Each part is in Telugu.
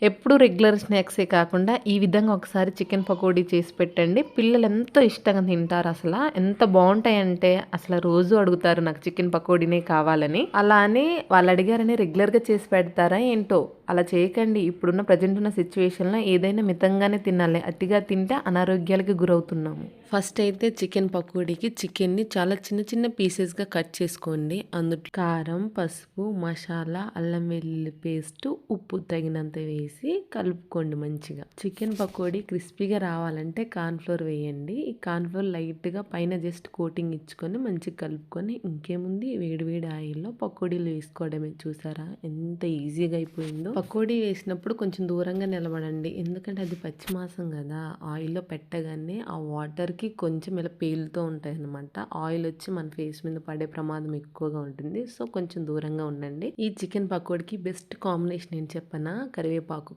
ఎప్పుడు రెగ్యులర్ స్నాక్సే కాకుండా ఈ విధంగా ఒకసారి చికెన్ పకోడీ చేసి పెట్టండి. పిల్లలు ఎంతో ఇష్టంగా తింటారు. అసలు ఎంత బాగుంటాయంటే అసలు రోజు అడుగుతారు నాకు చికెన్ పకోడీనే కావాలని. అలా అని వాళ్ళు అడిగారని రెగ్యులర్గా చేసి పెడతారా ఏంటో. అలా చేయకండి. ఇప్పుడున్న ప్రజెంట్ ఉన్న సిచ్యువేషన్లో ఏదైనా మితంగానే తినాలి. అతిగా తింటే అనారోగ్యాలకి గురవుతున్నాము. ఫస్ట్ అయితే చికెన్ పకోడీకి చికెన్ని చాలా చిన్న చిన్న పీసెస్గా కట్ చేసుకోండి. అందులో కారం, పసుపు, మసాలా, అల్లం వెల్లుల్లి పేస్ట్, ఉప్పు తగినంత వేసి కలుపుకోండి మంచిగా. చికెన్ పకోడీ క్రిస్పీగా రావాలంటే కార్న్ఫ్లోర్ వేయండి. ఈ కార్న్ఫ్లోర్ లైట్గా పైన జస్ట్ కోటింగ్ ఇచ్చుకొని మంచిగా కలుపుకొని ఇంకేముంది వేడి వేడి ఆయిల్లో పకోడీలు వేసుకోవడమే. చూసారా ఎంత ఈజీగా అయిపోయిందో. పకోడీ వేసినప్పుడు కొంచెం దూరంగా నిలబడండి. ఎందుకంటే అది పచ్చి మాంసం కదా. ఆయిల్లో పెట్టగానే ఆ వాటర్కి కొంచెం ఇలా పేలుతూ ఉంటాయి అన్నమాట. ఆయిల్ వచ్చి మన ఫేస్ మీద పడే ప్రమాదం ఎక్కువగా ఉంటుంది. సో కొంచెం దూరంగా ఉండండి. ఈ చికెన్ పకోడీకి బెస్ట్ కాంబినేషన్ ఏం చెప్పనా,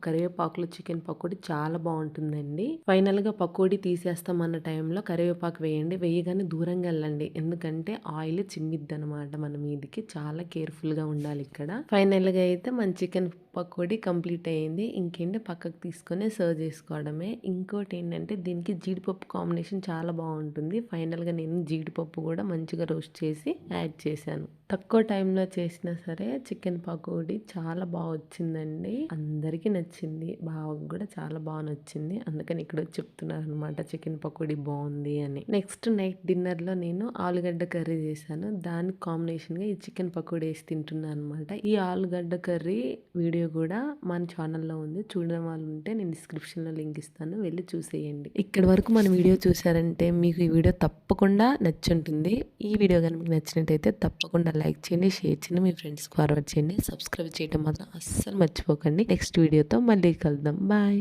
కరివేపాకులో చికెన్ పకోడీ చాలా బాగుంటుందండి. ఫైనల్ గా పకోడీ తీసేస్తాం అన్న టైంలో కరివేపాకు వేయండి. వేయగానే దూరంగా వెళ్ళండి. ఎందుకంటే ఆయిల్ చిమ్మిద్ది అనమాట మన మీదికి. చాలా కేర్ఫుల్ గా ఉండాలి ఇక్కడ. ఫైనల్ గా అయితే మన చికెన్ పకోడీ కంప్లీట్ అయ్యింది. ఇంకేంటి పక్కకు తీసుకొని సర్వ్ చేసుకోవడమే. ఇంకోటి ఏంటంటే దీనికి జీడిపప్పు కాంబినేషన్ చాలా బాగుంటుంది. ఫైనల్గా నేను జీడిపప్పు కూడా మంచిగా రోస్ట్ చేసి యాడ్ చేశాను. తక్కువ టైంలో చేసినా సరే చికెన్ పకోడీ చాలా బాగా వచ్చిందండి. అందరికీ నచ్చింది. బావకు కూడా చాలా బాగా నచ్చింది. అందుకని ఇక్కడ చెప్తున్నారు అనమాట చికెన్ పకోడీ బాగుంది అని. నెక్స్ట్ నైట్ డిన్నర్లో నేను ఆలుగడ్డ కర్రీ చేశాను. దానికి కాంబినేషన్గా ఈ చికెన్ పకోడీ వేసి తింటున్నాను అనమాట. ఈ ఆలుగడ్డ కర్రీ వీడియో కూడా మన ఛానల్లో ఉంది. చూడడం వాళ్ళు ఉంటే నేను డిస్క్రిప్షన్లో లింక్ ఇస్తాను, వెళ్ళి చూసేయండి. ఇక్కడ వరకు మన వీడియో చూసారంటే మీకు ఈ వీడియో తప్పకుండా నచ్చుంటుంది. ఈ వీడియో కానీ మీకు నచ్చినట్టయితే తప్పకుండా లైక్ చేయండి, షేర్ చేయండి, మీ ఫ్రెండ్స్కి ఫార్వర్డ్ చేయండి. సబ్స్క్రైబ్ చేయడం మాత్రం అస్సలు మర్చిపోకండి. నెక్స్ట్ వీడియోతో మళ్ళీ కలుద్దాం. బాయ్.